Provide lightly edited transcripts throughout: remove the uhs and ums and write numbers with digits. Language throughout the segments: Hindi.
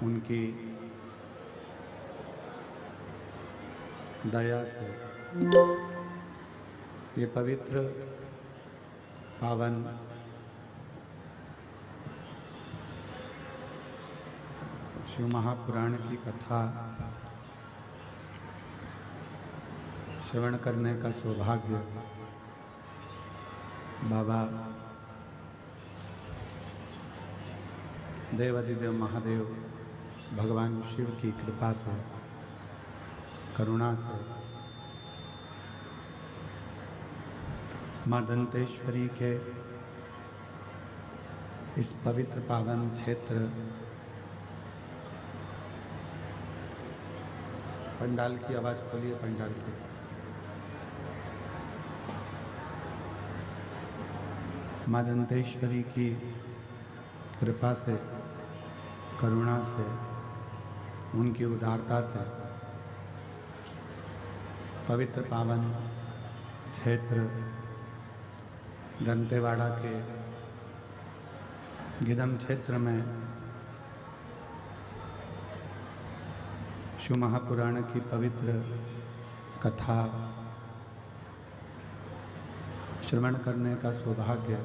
उनकी दया से ये पवित्र पावन शिव महापुराण की कथा श्रवण करने का सौभाग्य बाबा देवाधिदेव महादेव भगवान शिव की कृपा से, करुणा से, माँ दंतेश्वरी के इस पवित्र पावन क्षेत्र पंडाल की आवाज खोलिए, पंडाल की। माँ दंतेश्वरी की कृपा से, करुणा से, उनकी उदारता से पवित्र पावन क्षेत्र दंतेवाड़ा के गिदम क्षेत्र में शिव महापुराण की पवित्र कथा श्रवण करने का सौभाग्य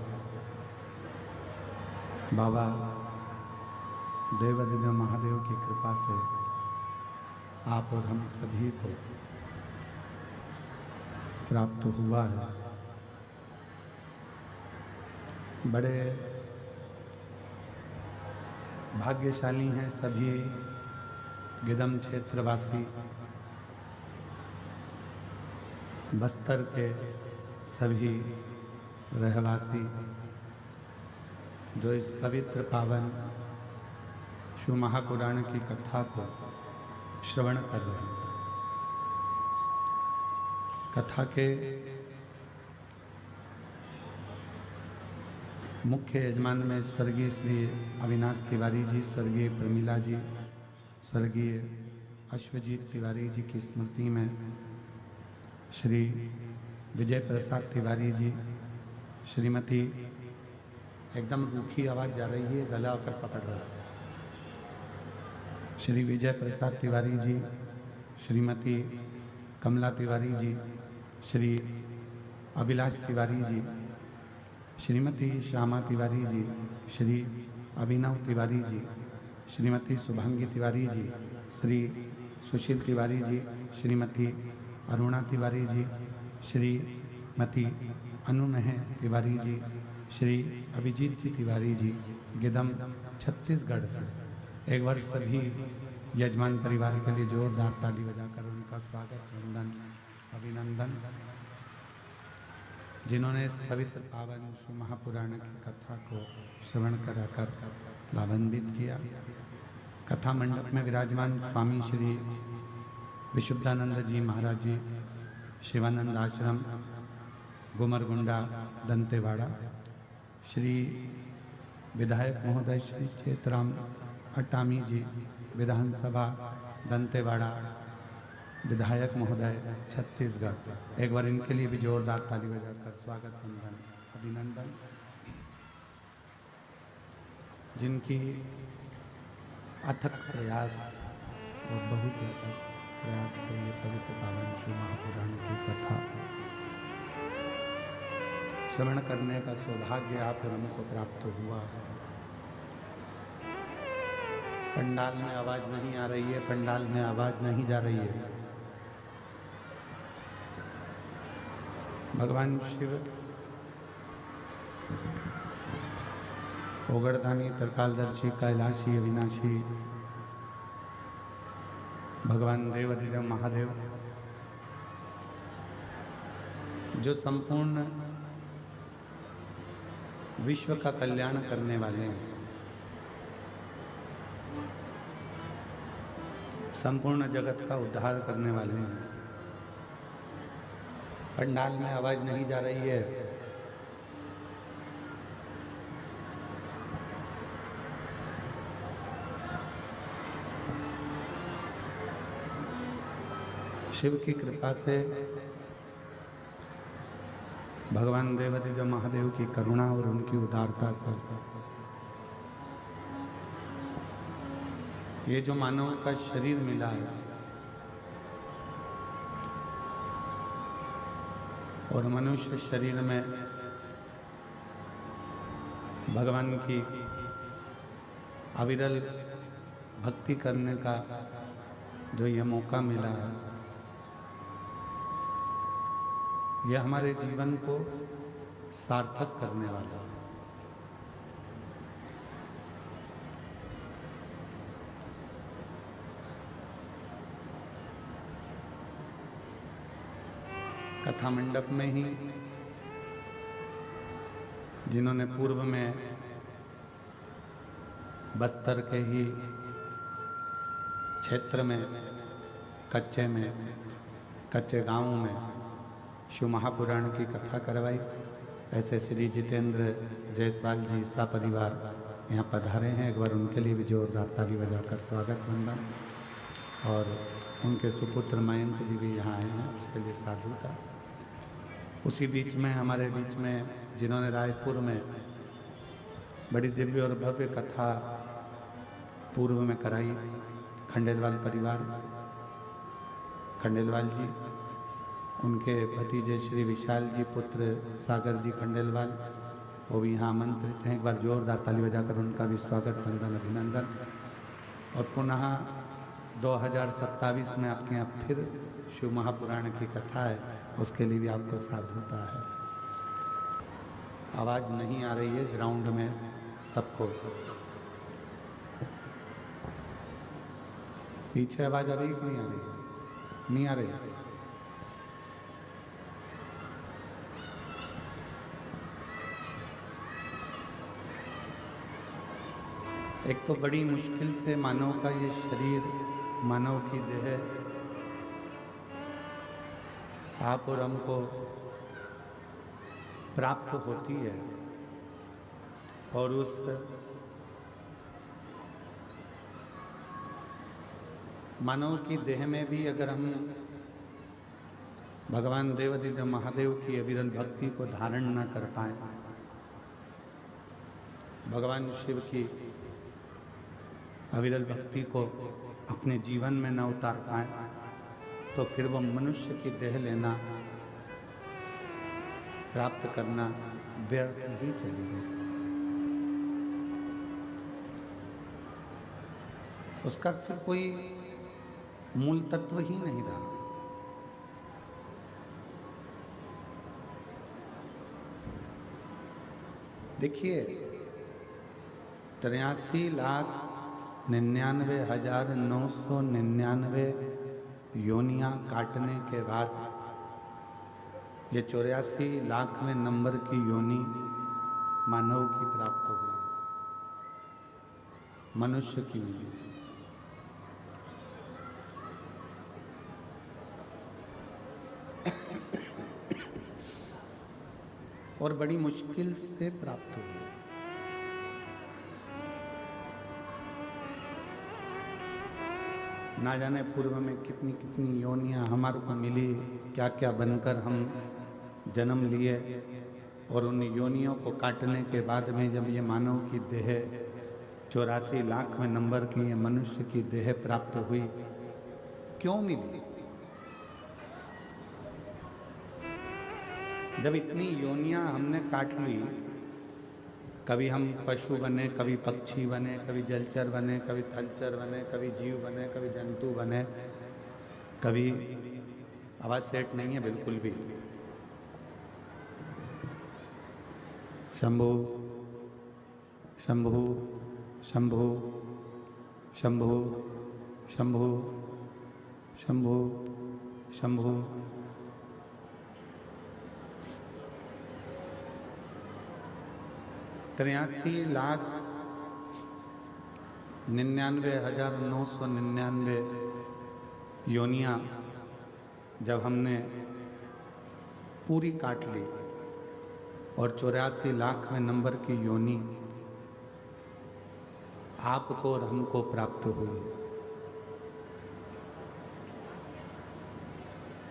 बाबा देवाधिदेव महादेव की कृपा से आप और हम सभी को प्राप्त हुआ है। बड़े भाग्यशाली हैं सभी गिदम क्षेत्रवासी, बस्तर के सभी रहवासी जो इस पवित्र पावन शिव महापुराण की कथा को श्रवण कर रहे हैं। कथा के मुख्य यजमान में स्वर्गीय श्री अविनाश तिवारी जी, स्वर्गीय प्रमिला जी, स्वर्गीय अश्वजीत तिवारी जी की स्मृति में श्री विजय प्रसाद तिवारी जी, श्रीमती, एकदम रूखी आवाज़ जा रही है, गला आकर पकड़ रहा है, श्री विजय प्रसाद तिवारी जी, श्रीमती कमला तिवारी जी, श्री अभिलाष तिवारी जी, श्रीमती श्यामा तिवारी जी, श्री अभिनव तिवारी जी, श्रीमती शुभांगी तिवारी जी, श्री सुशील तिवारी जी, श्रीमती अरुणा तिवारी जी, श्रीमती अनुमेह तिवारी जी, श्री अभिजीत जी तिवारी जी, गिदम छत्तीसगढ़ से। एक बार सभी यजमान परिवार के लिए जोरदार ताली बजाकर उनका स्वागत, वंदन, अभिनंदन, जिन्होंने इस पवित्र पावन शिव महापुराण की कथा को श्रवण कराकर लाभान्वित किया। कथा मंडप में विराजमान स्वामी श्री विशुद्धानंद जी महाराज जी, शिवानंद आश्रम, गुमरगुंडा, दंतेवाड़ा, श्री विधायक महोदय श्री चेतराम अटामी जी, विधानसभा दंतेवाड़ा विधायक महोदय छत्तीसगढ़। एक बार इनके लिए भी जोरदार ताली बजाकर स्वागत, वंदन, अभिनंदन, जिनकी अथक प्रयास और बहुत अथक प्रयास से ये पवित्र पावन शिव महापुराण की कथा श्रवण करने का सौभाग्य आप और हमको प्राप्त हुआ है। पंडाल में आवाज नहीं आ रही है, पंडाल में आवाज नहीं जा रही है। भगवान शिव ओगड़दानी, त्रिकालदर्शी, कैलाशी, अविनाशी भगवान देवाधिदेव महादेव जो संपूर्ण विश्व का कल्याण करने वाले हैं, संपूर्ण जगत का उद्धार करने वाले हैं। पंडाल में आवाज नहीं जा रही है। शिव की कृपा से, भगवान देवाधिदेव महादेव की करुणा और उनकी उदारता से ये जो मानव का शरीर मिला है और मनुष्य शरीर में भगवान की अविरल भक्ति करने का जो ये मौका मिला है, यह हमारे जीवन को सार्थक करने वाला है। कथा मंडप में ही जिन्होंने पूर्व में बस्तर के ही क्षेत्र में कच्चे गांव में शिव महापुराण की कथा करवाई, ऐसे श्री जितेंद्र जायसवाल जी सा परिवार यहाँ पधारे हैं। एक बार उनके लिए भी जोरदार ताली बजाकर स्वागत वंदन। और उनके सुपुत्र मयंक जी भी यहाँ आए हैं, उसके लिए साधुता। उसी बीच में हमारे बीच में जिन्होंने रायपुर में बड़ी दिव्य और भव्य कथा पूर्व में कराई, खंडेलवाल परिवार, खंडेलवाल जी, उनके भतीजे श्री विशाल जी पुत्र सागर जी खंडेलवाल, वो भी यहाँ आमंत्रित हैं। एक बार जोरदार ताली बजाकर उनका भी स्वागत वंदन अभिनंदन। और पुनः 2027 में आपके यहाँ फिर शिव महापुराण की कथा है, उसके लिए भी आपको साधुता है। आवाज़ नहीं आ रही है ग्राउंड में सबको, पीछे आवाज़ आ रही है कि नहीं आ रही है? नहीं आ रही है। एक तो बड़ी मुश्किल से मानव का ये शरीर, मानव की देह आप और हमको प्राप्त होती है, और उस मानव की देह में भी अगर हम भगवान देवादिदेव महादेव की अविरल भक्ति को धारण न कर पाए, भगवान शिव की अविरल भक्ति को अपने जीवन में न उतार पाए, तो फिर वो मनुष्य की देह लेना, प्राप्त करना व्यर्थ ही चली गई। उसका फिर कोई मूल तत्व ही नहीं रहा। देखिए, 83,99,999 योनियां काटने के बाद ये 84,00,000वें नंबर की योनि मानव की प्राप्त हुई, मनुष्य की मिली। और बड़ी मुश्किल से प्राप्त हुई। ना जाने पूर्व में कितनी कितनी योनियां हमारे को मिली, क्या क्या बनकर हम जन्म लिए, और उन योनियों को काटने के बाद में जब ये मानव की देह 84,00,000वें नंबर की ये मनुष्य की देह प्राप्त हुई, क्यों मिली? जब इतनी योनियां हमने काट ली, कभी हम पशु बने, कभी पक्षी बने, कभी जलचर बने, कभी थलचर बने, कभी जीव बने, कभी जंतु बने, कभी आवाज़ सेट नहीं है बिल्कुल भी। शंभु शंभु शंभु शंभु शंभु शंभु शंभु। 83,99,999 योनियां जब हमने पूरी काट ली और 84,00,000वें नंबर की योनि आपको और हमको प्राप्त हुई,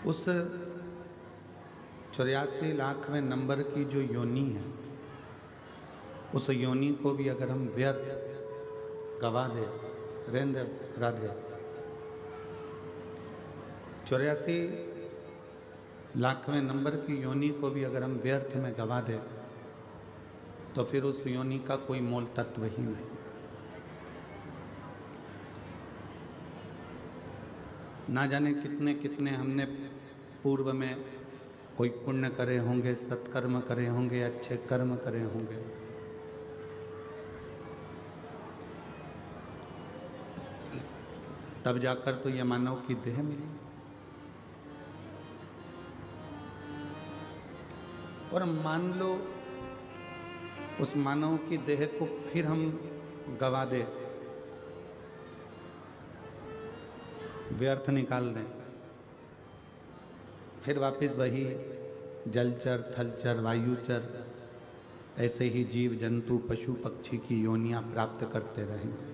उस 84,00,000वें नंबर की जो योनि है, उस योनि को भी अगर हम व्यर्थ गवा दे, रेंद्र राधे 84 लाखवें नंबर की योनि को भी अगर हम व्यर्थ में गवा दें तो फिर उस योनि का कोई मोल तत्व ही नहीं। ना जाने कितने कितने हमने पूर्व में कोई पुण्य करे होंगे, सत्कर्म करे होंगे, अच्छे कर्म करे होंगे, तब जाकर तो ये मानव की देह मिली। और मान लो उस मानव की देह को फिर हम गवा दे, व्यर्थ निकाल दें, फिर वापस वही जलचर, थलचर, वायुचर, ऐसे ही जीव जंतु पशु पक्षी की योनियां प्राप्त करते रहेंगे।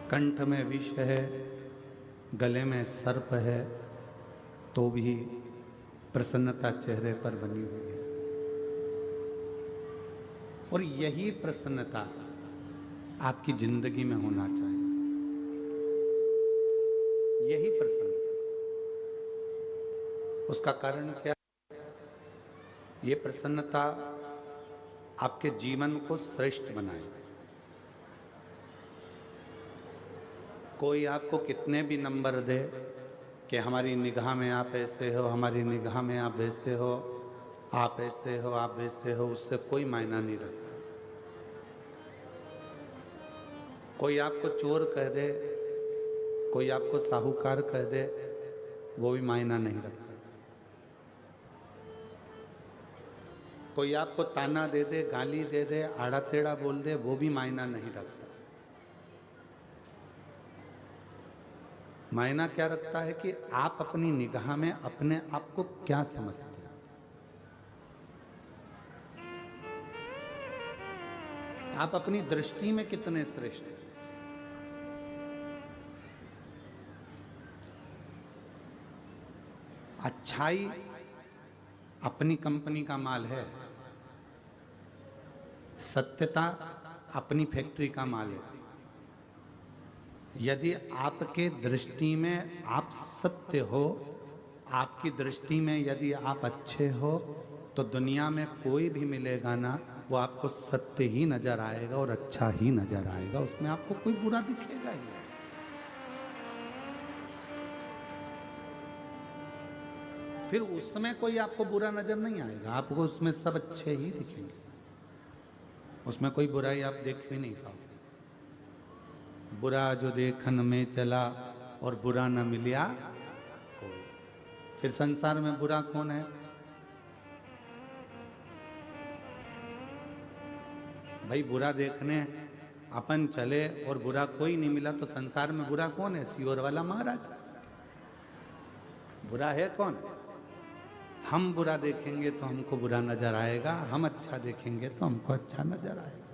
कंठ में विष है, गले में सर्प है, तो भी प्रसन्नता चेहरे पर बनी हुई है। और यही प्रसन्नता आपकी जिंदगी में होना चाहिए, यही प्रसन्नता। उसका कारण क्या? ये प्रसन्नता आपके जीवन को श्रेष्ठ बनाए। कोई आपको कितने भी नंबर दे कि हमारी निगाह में आप ऐसे हो, हमारी निगाह में आप वैसे हो, आप ऐसे हो, आप वैसे हो, उससे कोई मायना नहीं रखता। कोई आपको चोर कह दे, कोई आपको साहूकार कह दे, वो भी मायना नहीं रखता। कोई आपको ताना दे दे, गाली दे दे, आड़ा टेढ़ा बोल दे, वो भी मायना नहीं रखता। मायना क्या रखता है कि आप अपनी निगाह में अपने आप को क्या समझते हैं। आप अपनी दृष्टि में कितने श्रेष्ठ हैं। अच्छाई अपनी कंपनी का माल है, सत्यता अपनी फैक्ट्री का माल है। यदि आपके दृष्टि में आप सत्य हो, आपकी दृष्टि में यदि आप अच्छे हो, तो दुनिया में कोई भी मिलेगा ना, वो आपको सत्य ही नजर आएगा और अच्छा ही नजर आएगा, उसमें आपको कोई बुरा दिखेगा ही। फिर उसमें कोई आपको बुरा नजर नहीं आएगा, आपको उसमें सब अच्छे ही दिखेंगे, उसमें कोई बुराई आप देख भी नहीं पाओगे। बुरा जो देखन में चला और बुरा न मिलिया कोई। फिर संसार में बुरा कौन है? भाई बुरा देखने अपन चले और बुरा कोई नहीं मिला तो संसार में बुरा कौन है? सियोर वाला महाराज। बुरा है कौन? हम बुरा देखेंगे तो हमको बुरा नजर आएगा, हम अच्छा देखेंगे तो हमको अच्छा नजर आएगा।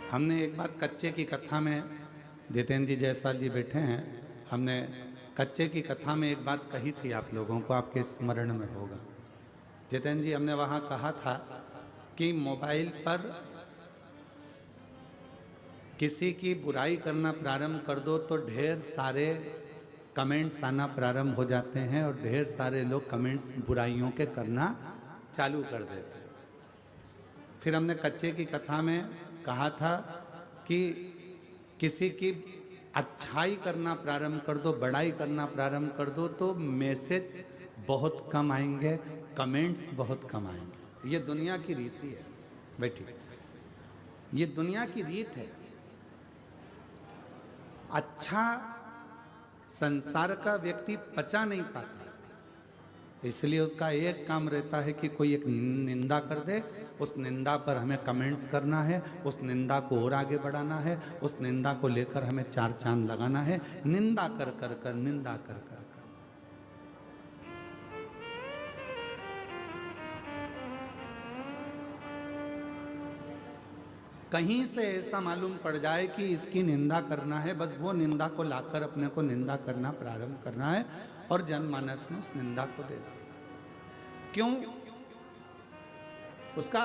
हमने एक बात कच्चे की कथा में, जितेंद्र जी जायसवाल जी बैठे हैं, हमने कच्चे की कथा में एक बात कही थी आप लोगों को, आपके स्मरण में होगा। जितेंद्र जी, हमने वहाँ कहा था कि मोबाइल पर किसी की बुराई करना प्रारंभ कर दो तो ढेर सारे कमेंट्स आना प्रारंभ हो जाते हैं और ढेर सारे लोग कमेंट्स बुराइयों के करना चालू कर देते हैं। फिर हमने कच्चे की कथा में कहा था कि किसी की अच्छाई करना प्रारंभ कर दो, बड़ाई करना प्रारंभ कर दो तो मैसेज बहुत कम आएंगे, कमेंट्स बहुत कम आएंगे। ये दुनिया की रीति है बेटी, ये दुनिया की रीत है। अच्छा संसार का व्यक्ति पचा नहीं पाता, इसलिए उसका एक काम रहता है कि कोई एक निंदा कर दे, उस निंदा पर हमें कमेंट्स करना है, उस निंदा को और आगे बढ़ाना है, उस निंदा को लेकर हमें चार चांद लगाना है, निंदा कर कर कर, निंदा कर कर कर। कहीं से ऐसा मालूम पड़ जाए कि इसकी निंदा करना है, बस वो निंदा को लाकर अपने को निंदा करना प्रारंभ करना है और जनमानस में उस निंदा को देना। क्यों? उसका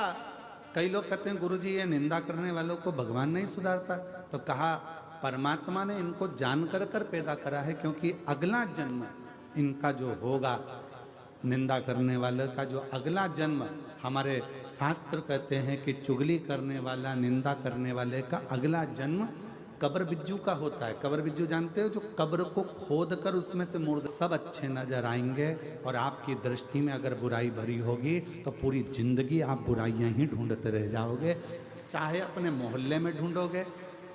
कई लोग कहते हैं गुरुजी ये निंदा करने वालों को भगवान नहीं सुधारता, तो कहा परमात्मा ने इनको जानकर कर पैदा करा है, क्योंकि अगला जन्म इनका जो होगा, निंदा करने वाले का जो अगला जन्म, हमारे शास्त्र कहते हैं कि चुगली करने वाला, निंदा करने वाले का अगला जन्म कब्र बिज्जू का होता है। कब्र बिज्जू जानते हो, जो कब्र को खोद कर उसमें से मुर्द सब अच्छे नजर आएंगे, और आपकी दृष्टि में अगर बुराई भरी होगी तो पूरी जिंदगी आप बुराइयां ही ढूंढते रह जाओगे। चाहे अपने मोहल्ले में ढूंढोगे,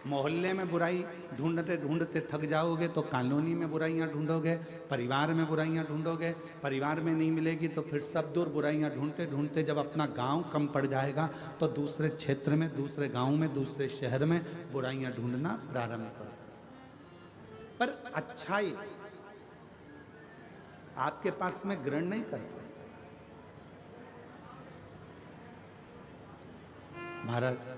मोहल्ले में बुराई ढूंढते ढूंढते थक जाओगे तो कॉलोनी में बुराइयां ढूंढोगे, परिवार में बुराइयां ढूंढोगे, परिवार में नहीं मिलेगी तो फिर सब दूर बुराइयां ढूंढते ढूंढते जब अपना गांव कम पड़ जाएगा तो दूसरे क्षेत्र में, दूसरे गांव में, दूसरे शहर में बुराइयां ढूंढना प्रारंभ करो। पर अच्छाई आपके पास में ग्रहण नहीं करता। भारत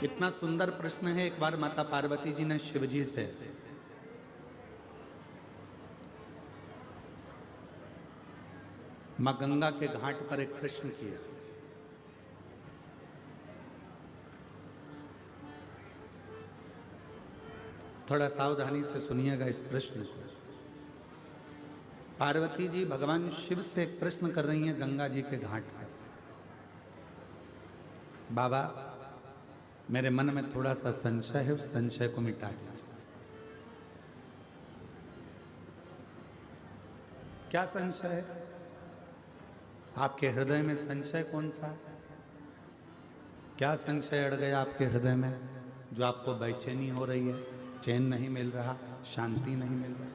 कितना सुंदर प्रश्न है। एक बार माता पार्वती जी ने शिव जी से मां गंगा के घाट पर एक प्रश्न किया। थोड़ा सावधानी से सुनिएगा इस प्रश्न को। पार्वती जी भगवान शिव से एक प्रश्न कर रही हैं गंगा जी के घाट पर, बाबा मेरे मन में थोड़ा सा संशय है, उस संशय को मिटा दीजिए। क्या संशय है? आपके हृदय में संशय कौन सा है? क्या संशय अड़ गया आपके हृदय में जो आपको बेचैनी हो रही है, चैन नहीं मिल रहा, शांति नहीं मिल रहा?